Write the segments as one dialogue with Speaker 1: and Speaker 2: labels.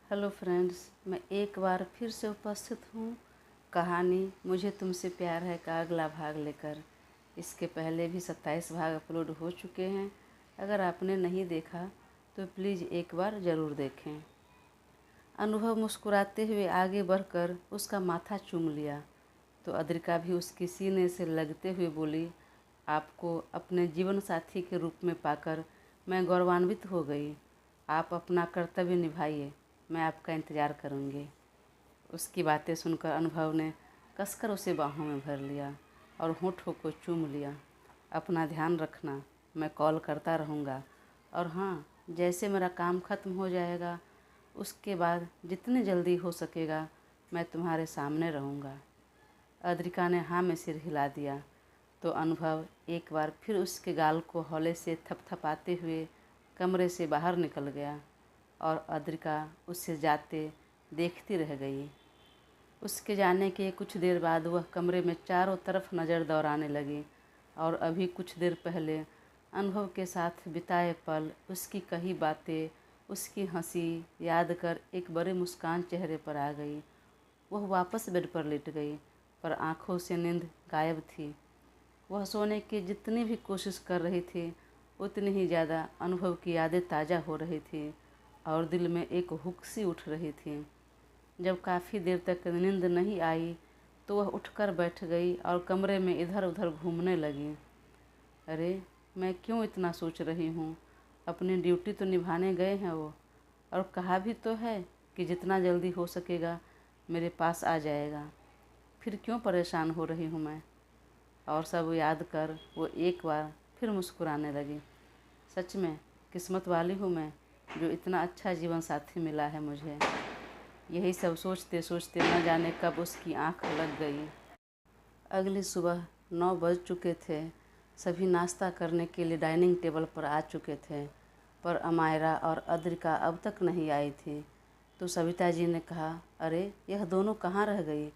Speaker 1: Hello friends, मैं एक बार फिर से उपस्थित हूँ कहानी मुझे तुमसे प्यार है का अगला भाग लेकर। इसके पहले भी 27 भाग अपलोड हो चुके हैं। अगर आपने नहीं देखा तो प्लीज़ एक बार ज़रूर देखें। अनुभव मुस्कुराते हुए आगे बढ़कर उसका माथा चूम लिया तो अद्रिका भी उसके सीने से लगते हुए बोली, आपको अपने जीवन साथी के रूप में पाकर मैं गौरवान्वित हो गई। आप अपना कर्तव्य निभाइए, मैं आपका इंतज़ार करूँगी। उसकी बातें सुनकर अनुभव ने कसकर उसे बाहों में भर लिया और होठों को चूम लिया। अपना ध्यान रखना, मैं कॉल करता रहूँगा। और हाँ, जैसे मेरा काम ख़त्म हो जाएगा उसके बाद जितनी जल्दी हो सकेगा मैं तुम्हारे सामने रहूँगा। अद्रिका ने हाँ में सिर हिला दिया तो अनुभव एक बार फिर उसके गाल को हौले से थपथपाते हुए कमरे से बाहर निकल गया और अद्रिका उससे जाते देखती रह गई। उसके जाने के कुछ देर बाद वह कमरे में चारों तरफ नज़र दौड़ाने लगी और अभी कुछ देर पहले अनुभव के साथ बिताए पल, उसकी कही बातें, उसकी हंसी याद कर एक बड़ी मुस्कान चेहरे पर आ गई। वह वापस बेड पर लेट गई पर आंखों से नींद गायब थी। वह सोने की जितनी भी कोशिश कर रही थी उतनी ही ज़्यादा अनुभव की यादें ताज़ा हो रही थी और दिल में एक हुक सी उठ रही थी। जब काफ़ी देर तक नींद नहीं आई तो वह उठकर बैठ गई और कमरे में इधर उधर घूमने लगी। अरे, मैं क्यों इतना सोच रही हूँ? अपनी ड्यूटी तो निभाने गए हैं वो, और कहा भी तो है कि जितना जल्दी हो सकेगा मेरे पास आ जाएगा। फिर क्यों परेशान हो रही हूँ मैं? और सब याद कर वो एक बार फिर मुस्कुराने लगी। सच में किस्मत वाली हूँ मैं जो इतना अच्छा जीवन साथी मिला है मुझे। यही सब सोचते सोचते न जाने कब उसकी आंख लग गई। अगली सुबह 9 बज चुके थे। सभी नाश्ता करने के लिए डाइनिंग टेबल पर आ चुके थे पर अमायरा और अद्रिका अब तक नहीं आई थी। तो सविता जी ने कहा, अरे यह दोनों कहाँ रह गई?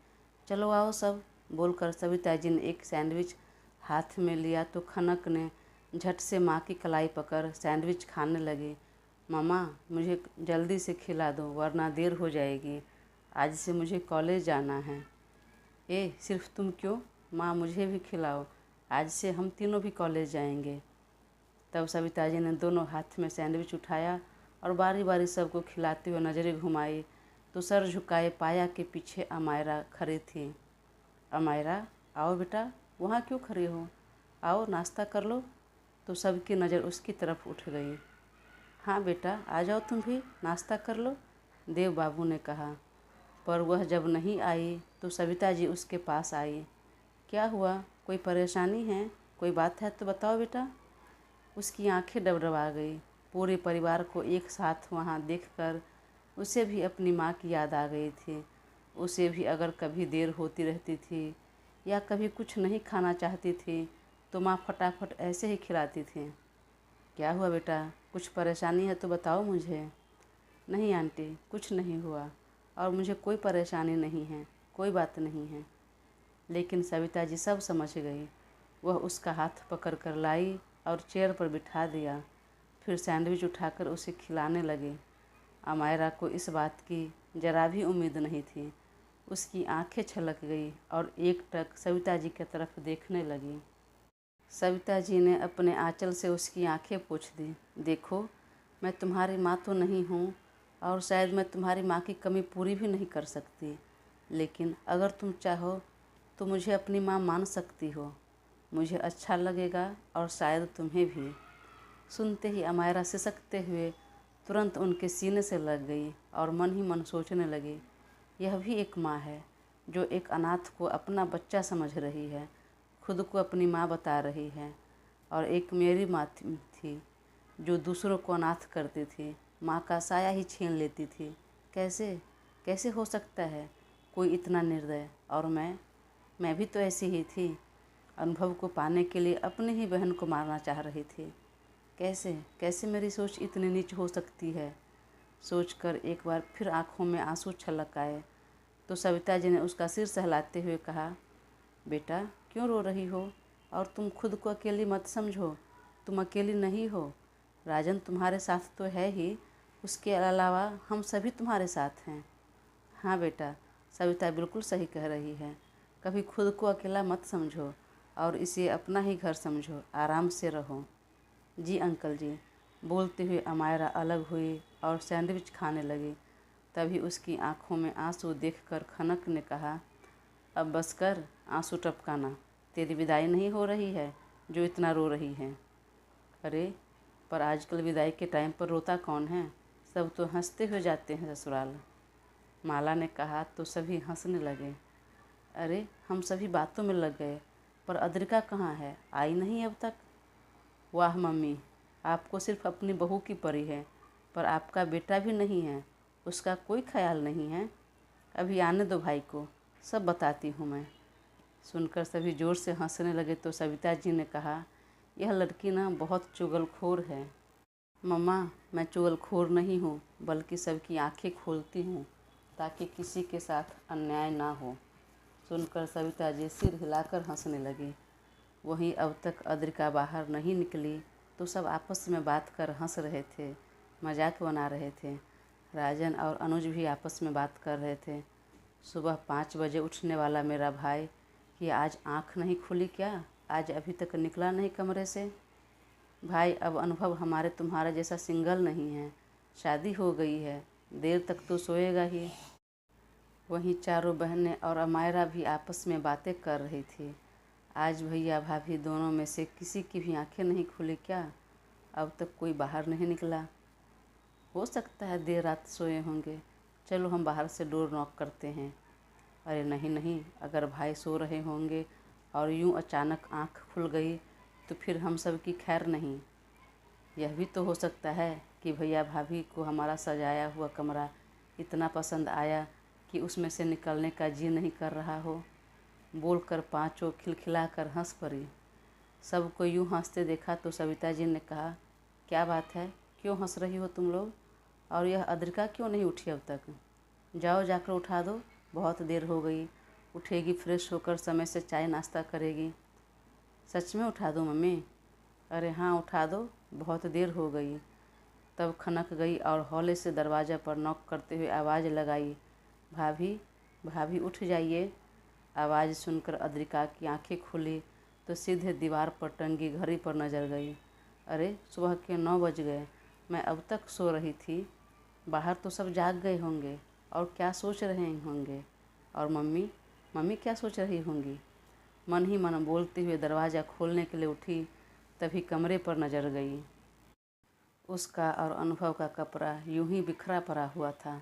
Speaker 1: चलो आओ सब, बोलकर सविता जी ने एक सैंडविच हाथ में लिया तो खनक ने झट से माँ की कलाई पकड़ सैंडविच खाने लगी। मामा, मुझे जल्दी से खिला दो वरना देर हो जाएगी, आज से मुझे कॉलेज जाना है। ए, सिर्फ तुम क्यों माँ, मुझे भी खिलाओ, आज से हम तीनों भी कॉलेज जाएंगे। तब सविता जी ने दोनों हाथ में सैंडविच उठाया और बारी बारी सबको खिलाते हुए नज़रें घुमाई तो सर झुकाए पाया के पीछे अमायरा खड़ी थी। अमायरा, आओ बेटा, वहाँ क्यों खड़ी हो? आओ नाश्ता कर लो। तो सबकी नज़र उसकी तरफ उठ गई। हाँ बेटा, आ जाओ तुम भी नाश्ता कर लो, देव बाबू ने कहा। पर वह जब नहीं आई तो सविता जी उसके पास आई। क्या हुआ, कोई परेशानी है? कोई बात है तो बताओ बेटा। उसकी आंखें डबडबा गई। पूरे परिवार को एक साथ वहाँ देखकर उसे भी अपनी माँ की याद आ गई थी। उसे भी अगर कभी देर होती रहती थी या कभी कुछ नहीं खाना चाहती थी तो माँ फटाफट ऐसे ही खिलाती थी। क्या हुआ बेटा, कुछ परेशानी है तो बताओ मुझे। नहीं आंटी, कुछ नहीं हुआ और मुझे कोई परेशानी नहीं है, कोई बात नहीं है। लेकिन सविता जी सब समझ गई। वह उसका हाथ पकड़ कर लाई और चेयर पर बिठा दिया, फिर सैंडविच उठाकर उसे खिलाने लगी। अमायरा को इस बात की जरा भी उम्मीद नहीं थी। उसकी आंखें छलक गई और एकटक सविता जी की तरफ देखने लगी। सविता जी ने अपने आंचल से उसकी आंखें पोंछ दी। देखो, मैं तुम्हारी माँ तो नहीं हूँ और शायद मैं तुम्हारी माँ की कमी पूरी भी नहीं कर सकती, लेकिन अगर तुम चाहो तो मुझे अपनी माँ मान सकती हो। मुझे अच्छा लगेगा और शायद तुम्हें भी। सुनते ही अमायरा सिसकते हुए तुरंत उनके सीने से लग गई और मन ही मन सोचने लगी, यह भी एक माँ है जो एक अनाथ को अपना बच्चा समझ रही है, खुद को अपनी माँ बता रही है। और एक मेरी माँ थी जो दूसरों को अनाथ करती थी, माँ का साया ही छीन लेती थी। कैसे कैसे हो सकता है कोई इतना निर्दय? और मैं भी तो ऐसी ही थी। अनुभव को पाने के लिए अपनी ही बहन को मारना चाह रही थी। कैसे कैसे मेरी सोच इतनी नीच हो सकती है? सोचकर एक बार फिर आंखों में आंसू छलक आए तो सविता जी ने उसका सिर सहलाते हुए कहा, बेटा क्यों रो रही हो? और तुम खुद को अकेली मत समझो, तुम अकेली नहीं हो। राजन तुम्हारे साथ तो है ही, उसके अलावा हम सभी तुम्हारे साथ हैं। हाँ बेटा, सविता बिल्कुल सही कह रही है। कभी खुद को अकेला मत समझो और इसे अपना ही घर समझो। आराम से रहो। जी अंकल जी, बोलते हुए अमायरा अलग हुई और सैंडविच खाने लगी। तभी उसकी आंखों में आंसू देखकर खनक ने कहा, अब बस कर आंसू टपकाना। तेरी विदाई नहीं हो रही है जो इतना रो रही है। अरे पर आजकल विदाई के टाइम पर रोता कौन है? सब तो हंसते हुए जाते हैं ससुराल। माला ने कहा तो सभी हंसने लगे। अरे हम सभी बातों में लग गए, पर अद्रिका कहाँ है? आई नहीं अब तक। वाह मम्मी, आपको सिर्फ अपनी बहू की पड़ी है, पर आपका बेटा भी नहीं है, उसका कोई ख्याल नहीं है। अभी आने दो भाई को, सब बताती हूँ मैं। सुनकर सभी ज़ोर से हंसने लगे तो सविता जी ने कहा, यह लड़की ना बहुत चुगलखोर है। मम्मा, मैं चुगलखोर नहीं हूँ, बल्कि सबकी आंखें खोलती हूँ ताकि किसी के साथ अन्याय ना हो। सुनकर सविता जी सिर हिलाकर हंसने लगी। वहीं अब तक अद्रिका बाहर नहीं निकली तो सब आपस में बात कर हंस रहे थे, मजाक बना रहे थे। राजन और अनुज भी आपस में बात कर रहे थे। सुबह 5 बजे उठने वाला मेरा भाई कि आज आँख नहीं खुली क्या? आज अभी तक निकला नहीं कमरे से। भाई, अब अनुभव हमारे तुम्हारे जैसा सिंगल नहीं है, शादी हो गई है, देर तक तो सोएगा ही। वहीं चारों बहनें और अमायरा भी आपस में बातें कर रही थी। आज भैया भाभी दोनों में से किसी की भी आंखें नहीं खुली क्या? अब तक कोई बाहर नहीं निकला। हो सकता है देर रात सोए होंगे। चलो हम बाहर से डोर नॉक करते हैं। अरे नहीं नहीं, अगर भाई सो रहे होंगे और यूं अचानक आंख खुल गई तो फिर हम सब की खैर नहीं। यह भी तो हो सकता है कि भैया भाभी को हमारा सजाया हुआ कमरा इतना पसंद आया कि उसमें से निकलने का जी नहीं कर रहा हो। बोलकर पांचों खिलखिलाकर हंस पड़ी। सबको यूं हंसते देखा तो सविता जी ने कहा, क्या बात है, क्यों हंस रही हो तुम लोग? और यह अद्रिका क्यों नहीं उठी अब तक? जाओ जाकर उठा दो, बहुत देर हो गई। उठेगी, फ्रेश होकर समय से चाय नाश्ता करेगी। सच में उठा दो मम्मी? अरे हाँ उठा दो, बहुत देर हो गई। तब खनक गई और हौले से दरवाज़ा पर नॉक करते हुए आवाज़ लगाई, भाभी भाभी उठ जाइए। आवाज़ सुनकर अद्रिका की आंखें खुली तो सीधे दीवार पर टंगी घड़ी पर नजर गई। अरे सुबह के 9 बज गए, मैं अब तक सो रही थी। बाहर तो सब जाग गए होंगे और क्या सोच रहे होंगे। और मम्मी मम्मी क्या सोच रही होंगी? मन ही मन बोलते हुए दरवाज़ा खोलने के लिए उठी, तभी कमरे पर नजर गई। उसका और अनुभव का कपड़ा यूं ही बिखरा पड़ा हुआ था।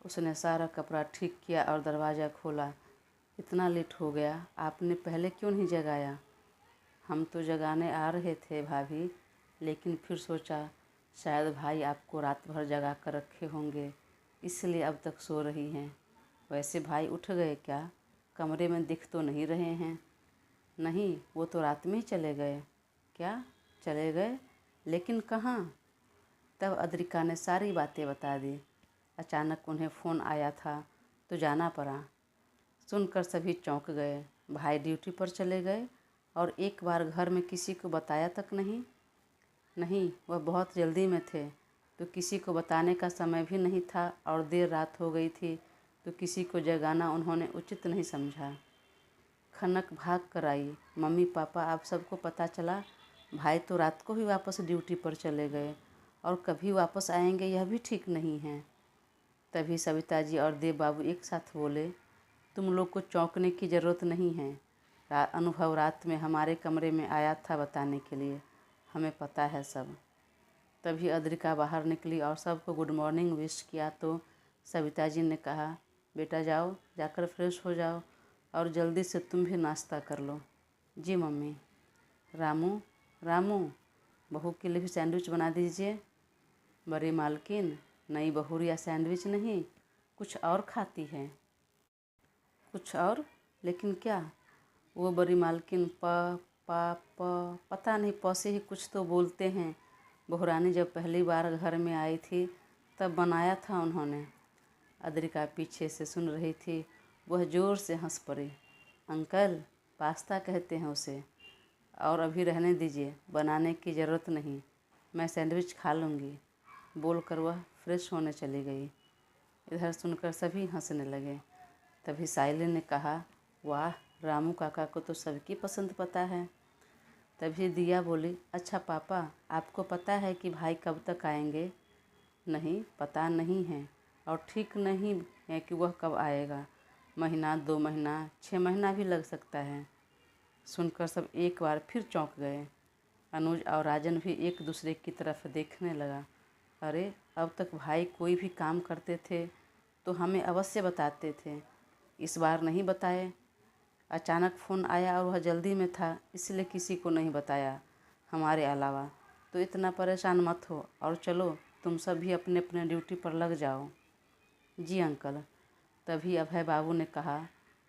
Speaker 1: उसने सारा कपड़ा ठीक किया और दरवाज़ा खोला। इतना लेट हो गया, आपने पहले क्यों नहीं जगाया? हम तो जगाने आ रहे थे भाभी, लेकिन फिर सोचा शायद भाई आपको रात भर जगा कर रखे होंगे, इसलिए अब तक सो रही हैं। वैसे भाई उठ गए क्या? कमरे में दिख तो नहीं रहे हैं। नहीं, वो तो रात में ही चले गए। क्या चले गए? लेकिन कहाँ? तब अद्रिका ने सारी बातें बता दी। अचानक उन्हें फ़ोन आया था तो जाना पड़ा। सुनकर सभी चौंक गए। भाई ड्यूटी पर चले गए और एक बार घर में किसी को बताया तक नहीं? नहीं, वह बहुत जल्दी में थे तो किसी को बताने का समय भी नहीं था और देर रात हो गई थी तो किसी को जगाना उन्होंने उचित नहीं समझा। खनक भाग कर आई, मम्मी पापा आप सबको पता चला, भाई तो रात को ही वापस ड्यूटी पर चले गए और कभी वापस आएंगे यह भी ठीक नहीं है। तभी सविता जी और देव बाबू एक साथ बोले, तुम लोग को चौंकने की ज़रूरत नहीं है। अनुभव रात में हमारे कमरे में आया था बताने के लिए, हमें पता है सब। तभी अद्रिका बाहर निकली और सबको गुड मॉर्निंग विश किया तो सविता जी ने कहा, बेटा जाओ, जाकर फ्रेश हो जाओ और जल्दी से तुम भी नाश्ता कर लो। जी मम्मी। रामू रामू, बहू के लिए भी सैंडविच बना दीजिए। बड़ी मालकिन, नई बहुरिया सैंडविच नहीं, कुछ और खाती है? कुछ और? लेकिन क्या? वो बड़ी मालकिन पता नहीं प से ही कुछ तो बोलते हैं। बहुरानी जब पहली बार घर में आई थी तब बनाया था उन्होंने। अद्रिका पीछे से सुन रही थी। वह ज़ोर से हंस पड़ी। अंकल, पास्ता कहते हैं उसे, और अभी रहने दीजिए, बनाने की ज़रूरत नहीं, मैं सैंडविच खा लूँगी। बोलकर वह फ्रेश होने चली गई। इधर सुनकर सभी हंसने लगे। तभी साइली ने कहा, वाह, रामू काका को तो सबकी पसंद पता है। तभी दिया बोली, अच्छा पापा, आपको पता है कि भाई कब तक आएंगे? नहीं, पता नहीं है, और ठीक नहीं है कि वह कब आएगा। महीना, 2 महीना, 6 महीना भी लग सकता है। सुनकर सब एक बार फिर चौंक गए। अनुज और राजन भी एक दूसरे की तरफ देखने लगा। अरे, अब तक भाई कोई भी काम करते थे तो हमें अवश्य बताते थे, इस बार नहीं बताए। अचानक फ़ोन आया और वह जल्दी में था, इसलिए किसी को नहीं बताया हमारे अलावा। तो इतना परेशान मत हो और चलो तुम सब भी अपने अपने ड्यूटी पर लग जाओ। जी अंकल। तभी अभय बाबू ने कहा,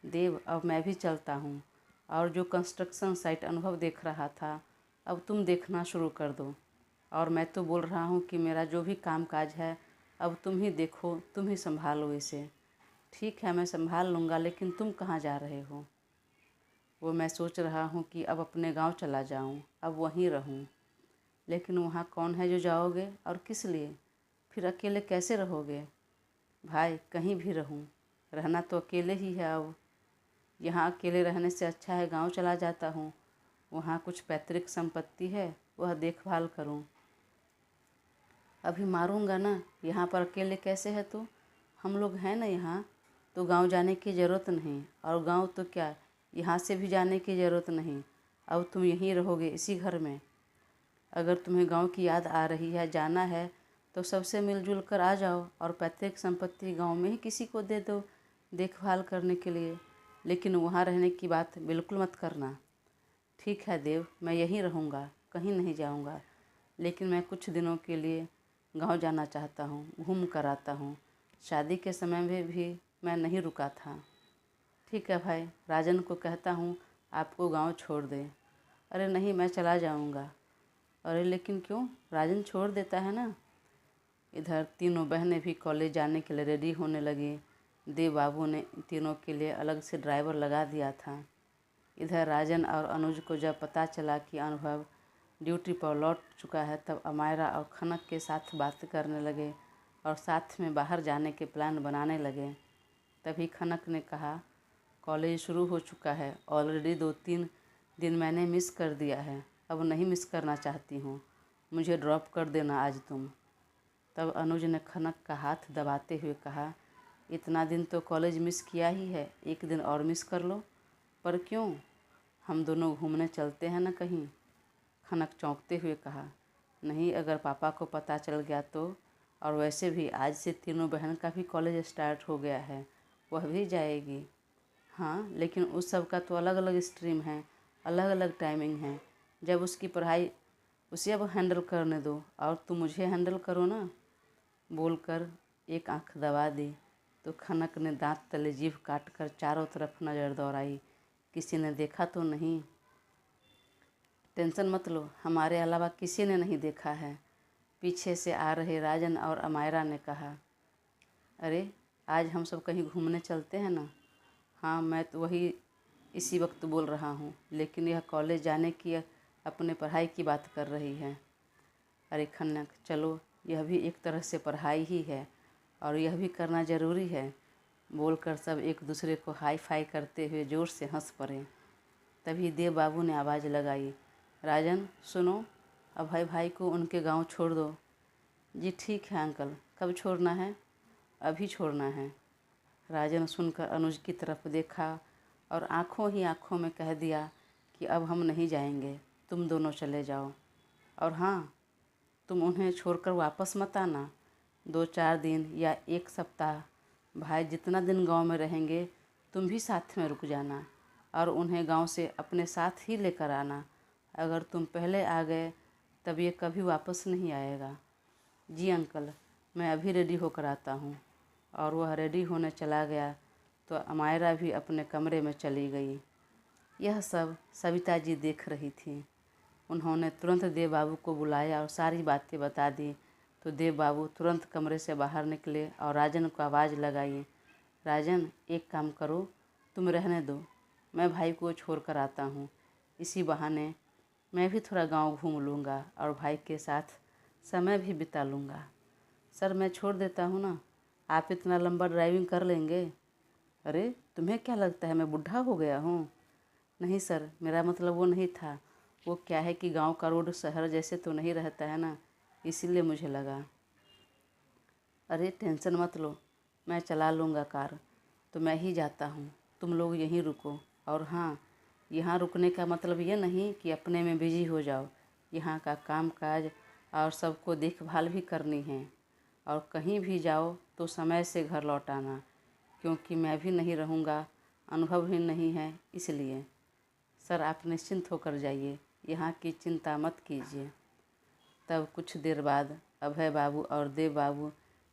Speaker 1: देव, अब मैं भी चलता हूँ, और जो कंस्ट्रक्शन साइट अनुभव देख रहा था अब तुम देखना शुरू कर दो। और मैं तो बोल रहा हूँ कि मेरा जो भी काम काज है अब तुम ही देखो, तुम ही संभालो इसे। ठीक है, मैं संभाल लूँगा, लेकिन तुम कहाँ जा रहे हो? वो मैं सोच रहा हूँ कि अब अपने गांव चला जाऊँ, अब वहीं रहूँ। लेकिन वहाँ कौन है जो जाओगे, और किस लिए? फिर अकेले कैसे रहोगे? भाई, कहीं भी रहूँ, रहना तो अकेले ही है। अब यहाँ अकेले रहने से अच्छा है गांव चला जाता हूँ। वहाँ कुछ पैतृक संपत्ति है, वह देखभाल करूँ। अभी मारूंगा ना, यहाँ पर अकेले कैसे है तू? हम लोग हैं ना यहाँ, तो गांव जाने की ज़रूरत नहीं। और गांव तो क्या, यहाँ से भी जाने की ज़रूरत नहीं। अब तुम यहीं रहोगे, इसी घर में। अगर तुम्हें गांव की याद आ रही है, जाना है, तो सबसे मिलजुल कर आ जाओ और पैतृक संपत्ति गांव में ही किसी को दे दो देखभाल करने के लिए। लेकिन वहाँ रहने की बात बिल्कुल मत करना। ठीक है देव, मैं यहीं रहूँगा, कहीं नहीं जाऊँगा। लेकिन मैं कुछ दिनों के लिए गांव जाना चाहता हूँ, घूम कर आता हूँ। शादी के समय में भी मैं नहीं रुका था। ठीक है भाई, राजन को कहता हूँ आपको गांव छोड़ दे। अरे नहीं, मैं चला जाऊँगा। अरे लेकिन क्यों? राजन छोड़ देता है ना। इधर तीनों बहनें भी कॉलेज जाने के लिए रेडी होने लगी। देव बाबू ने तीनों के लिए अलग से ड्राइवर लगा दिया था। इधर राजन और अनुज को जब पता चला कि अनुभव ड्यूटी पर लौट चुका है, तब अमायरा और खनक के साथ बात करने लगे और साथ में बाहर जाने के प्लान बनाने लगे। तभी खनक ने कहा, कॉलेज शुरू हो चुका है, ऑलरेडी 2-3 दिन मैंने मिस कर दिया है, अब नहीं मिस करना चाहती हूँ, मुझे ड्रॉप कर देना आज तुम। तब अनुज ने खनक का हाथ दबाते हुए कहा, इतना दिन तो कॉलेज मिस किया ही है, एक दिन और मिस कर लो। पर क्यों? हम दोनों घूमने चलते हैं ना कहीं। खनक चौंकते हुए कहा, नहीं, अगर पापा को पता चल गया तो। और वैसे भी आज से तीनों बहन का भी कॉलेज स्टार्ट हो गया है, वह भी जाएगी। हाँ, लेकिन उस सब का तो अलग अलग स्ट्रीम है, अलग अलग टाइमिंग है। जब उसकी पढ़ाई उसे अब हैंडल करने दो और तुम मुझे हैंडल करो ना। बोलकर एक आंख दबा दी तो खनक ने दांत तले जीभ काट कर चारों तरफ नज़र दौड़ाई, किसी ने देखा तो नहीं। टेंशन मत लो, हमारे अलावा किसी ने नहीं देखा है। पीछे से आ रहे राजन और अमायरा ने कहा, अरे आज हम सब कहीं घूमने चलते हैं ना। हाँ, मैं तो वही इसी वक्त बोल रहा हूँ, लेकिन यह कॉलेज जाने की अपने पढ़ाई की बात कर रही है। अरे खन्नक, चलो, यह भी एक तरह से पढ़ाई ही है और यह भी करना ज़रूरी है। बोलकर सब एक दूसरे को हाई फाई करते हुए ज़ोर से हंस पड़े। तभी देव बाबू ने आवाज़ लगाई, राजन सुनो, अभय भाई को उनके गांव छोड़ दो। जी ठीक है अंकल, कब छोड़ना है? अभी छोड़ना है। राजन सुनकर अनुज की तरफ देखा और आंखों ही आंखों में कह दिया कि अब हम नहीं जाएंगे, तुम दोनों चले जाओ। और हाँ, तुम उन्हें छोड़कर वापस मत आना। 2-4 दिन या 1 सप्ताह, भाई जितना दिन गांव में रहेंगे तुम भी साथ में रुक जाना और उन्हें गांव से अपने साथ ही लेकर आना। अगर तुम पहले आ गए तब ये कभी वापस नहीं आएगा। जी अंकल, मैं अभी रेडी होकर आता हूँ। और वह रेडी होने चला गया तो अमायरा भी अपने कमरे में चली गई। यह सब सविता जी देख रही थी। उन्होंने तुरंत देव बाबू को बुलाया और सारी बातें बता दी। तो देव बाबू तुरंत कमरे से बाहर निकले और राजन को आवाज़ लगाई, राजन एक काम करो, तुम रहने दो, मैं भाई को छोड़ कर आता हूँ। इसी बहाने मैं भी थोड़ा गांव घूम लूँगा और भाई के साथ समय भी बिता लूँगा। सर मैं छोड़ देता हूँ ना, आप इतना लंबा ड्राइविंग कर लेंगे? अरे तुम्हें क्या लगता है मैं बुढ़ा हो गया हूँ? नहीं सर, मेरा मतलब वो नहीं था। वो क्या है कि गांव का रोड शहर जैसे तो नहीं रहता है ना, इसीलिए मुझे लगा। अरे टेंशन मत लो, मैं चला लूँगा कार। तो मैं ही जाता हूँ, तुम लोग यहीं रुको। और हाँ, यहाँ रुकने का मतलब ये नहीं कि अपने में बिजी हो जाओ। यहाँ का काम काज और सबको देखभाल भी करनी है। और कहीं भी जाओ तो समय से घर लौट आना, क्योंकि मैं भी नहीं रहूँगा, अनुभव ही नहीं है इसलिए। सर आप निश्चिंत होकर जाइए, यहाँ की चिंता मत कीजिए। तब कुछ देर बाद अभय बाबू और देव बाबू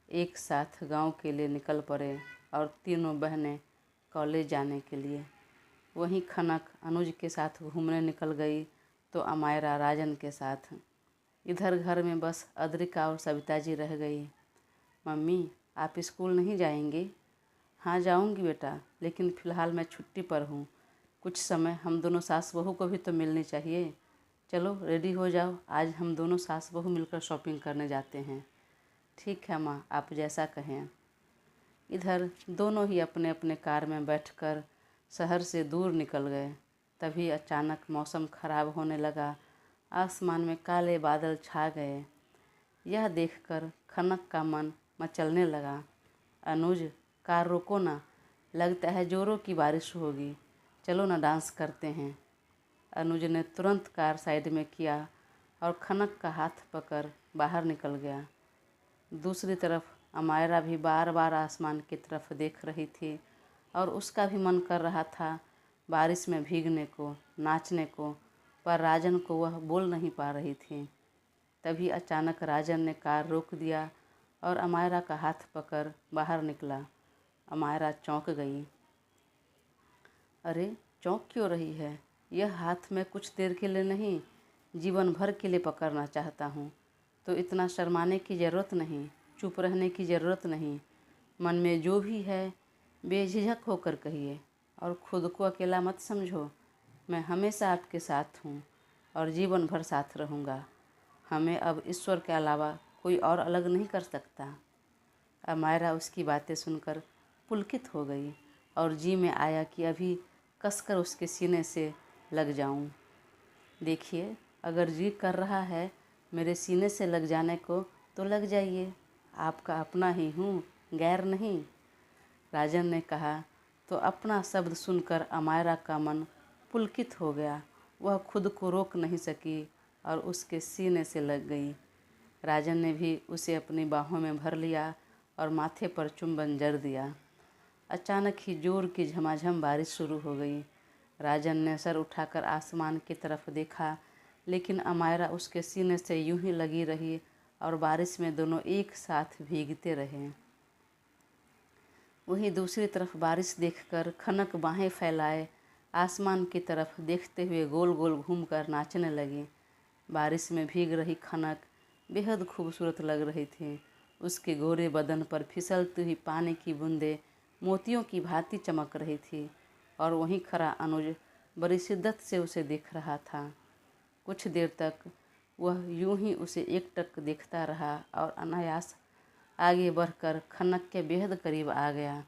Speaker 1: एक साथ गांव के लिए निकल पड़े और तीनों बहनें कॉलेज जाने के लिए। वहीं खनक अनुज के साथ घूमने निकल गई तो अमायरा राजन के साथ। इधर घर में बस अद्रिका और सविता जी रह गई। मम्मी आप स्कूल नहीं जाएंगी? हाँ जाऊंगी बेटा, लेकिन फ़िलहाल मैं छुट्टी पर हूँ। कुछ समय हम दोनों सास बहू को भी तो मिलनी चाहिए। चलो रेडी हो जाओ, आज हम दोनों सास बहू मिलकर शॉपिंग करने जाते हैं। ठीक है माँ, आप जैसा कहें। इधर दोनों ही अपने अपने कार में बैठकर शहर से दूर निकल गए। तभी अचानक मौसम खराब होने लगा, आसमान में काले बादल छा गए। यह देखकर खनक का मन मचलने लगा। अनुज कार रोको ना, लगता है जोरों की बारिश होगी, चलो ना डांस करते हैं। अनुज ने तुरंत कार साइड में किया और खनक का हाथ पकड़ बाहर निकल गया। दूसरी तरफ अमायरा भी बार बार आसमान की तरफ देख रही थी और उसका भी मन कर रहा था बारिश में भीगने को, नाचने को, पर राजन को वह बोल नहीं पा रही थी। तभी अचानक राजन ने कार रोक दिया और अमायरा का हाथ पकड़ बाहर निकला। अमायरा चौंक गई। अरे चौंक क्यों रही है? यह हाथ में कुछ देर के लिए नहीं, जीवन भर के लिए पकड़ना चाहता हूँ। तो इतना शर्माने की ज़रूरत नहीं, चुप रहने की ज़रूरत नहीं। मन में जो भी है बेझिझक होकर कहिए और खुद को अकेला मत समझो। मैं हमेशा आपके साथ हूँ और जीवन भर साथ रहूँगा। हमें अब ईश्वर के अलावा कोई और अलग नहीं कर सकता। अमायरा उसकी बातें सुनकर पुलकित हो गई और जी में आया कि अभी कसकर उसके सीने से लग जाऊं। देखिए, अगर जी कर रहा है मेरे सीने से लग जाने को तो लग जाइए, आपका अपना ही हूँ, गैर नहीं। राजन ने कहा तो अपना शब्द सुनकर अमायरा का मन पुलकित हो गया। वह खुद को रोक नहीं सकी और उसके सीने से लग गई। राजन ने भी उसे अपनी बाहों में भर लिया और माथे पर चुंबन जड़ दिया। अचानक ही जोर की झमाझम बारिश शुरू हो गई। राजन ने सर उठाकर आसमान की तरफ देखा, लेकिन अमायरा उसके सीने से यूं ही लगी रही और बारिश में दोनों एक साथ भीगते रहे। वहीं दूसरी तरफ बारिश देखकर खनक बाहें फैलाए आसमान की तरफ देखते हुए गोल गोल घूमकर नाचने लगी। बारिश में भीग रही खनक बेहद खूबसूरत लग रही थी। उसके गोरे बदन पर फिसलती हुई पानी की बूंदें मोतियों की भांति चमक रही थी और वहीं खड़ा अनुज बड़ी शिद्दत से उसे देख रहा था। कुछ देर तक वह यूं ही उसे एकटक देखता रहा और अनायास आगे बढ़कर खनक के बेहद करीब आ गया।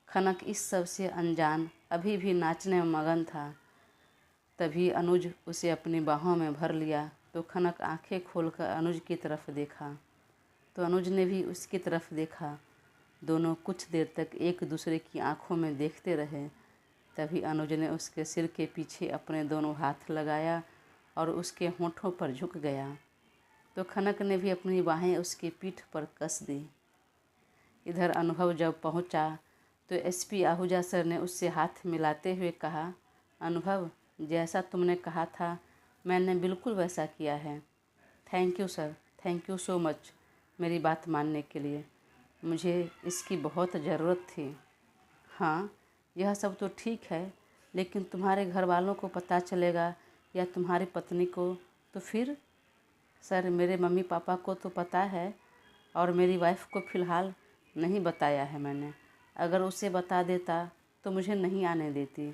Speaker 1: खनक इस सब से अनजान अभी भी नाचने में मगन था। तभी अनुज उसे अपनी बाहों में भर लिया तो खनक आंखें खोलकर अनुज की तरफ देखा तो अनुज ने भी उसकी तरफ देखा। दोनों कुछ देर तक एक दूसरे की आंखों में देखते रहे। तभी अनुज ने उसके सिर के पीछे अपने दोनों हाथ लगाया और उसके होंठों पर झुक गया तो खनक ने भी अपनी बाहें उसकी पीठ पर कस दी। इधर अनुभव जब पहुंचा तो एसपी आहूजा सर ने उससे हाथ मिलाते हुए कहा, अनुभव जैसा तुमने कहा था मैंने बिल्कुल वैसा किया है। Thank you sir, thank you so much मेरी बात मानने के लिए। मुझे इसकी बहुत ज़रूरत थी। हाँ यह सब तो ठीक है, लेकिन तुम्हारे घर वालों को पता चलेगा या तुम्हारी पत्नी को तो फिर? सर मेरे मम्मी पापा को तो पता है और मेरी वाइफ को फ़िलहाल नहीं बताया है मैंने। अगर उसे बता देता तो मुझे नहीं आने देती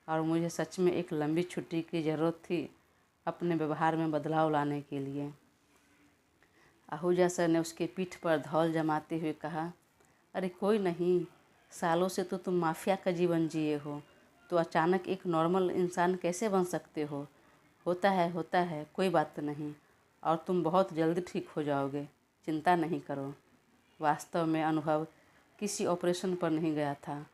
Speaker 1: और मुझे सच में एक लंबी छुट्टी की ज़रूरत थी अपने व्यवहार में बदलाव लाने के लिए। आहूजा सर ने उसके पीठ पर धौल जमाते हुए कहा, अरे कोई नहीं, सालों से तो तुम माफिया का जीवन जिए हो, तो अचानक एक नॉर्मल इंसान कैसे बन सकते हो? होता है, कोई बात नहीं, और तुम बहुत जल्दी ठीक हो जाओगे, चिंता नहीं करो। वास्तव में अनुभव किसी ऑपरेशन पर नहीं गया था।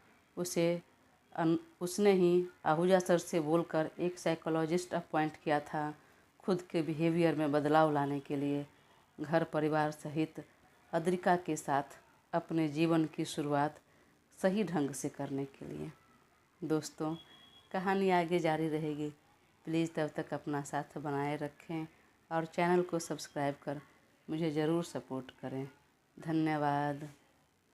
Speaker 1: उसने ही आहूजा सर से बोलकर एक साइकोलॉजिस्ट अपॉइंट किया था, खुद के बिहेवियर में बदलाव लाने के लिए, घर परिवार सहित अद्रिका के साथ अपने जीवन की शुरुआत सही ढंग से करने के लिए। दोस्तों, कहानी आगे जारी रहेगी। प्लीज़ तब तक अपना साथ बनाए रखें और चैनल को सब्सक्राइब कर मुझे ज़रूर सपोर्ट करें। धन्यवाद।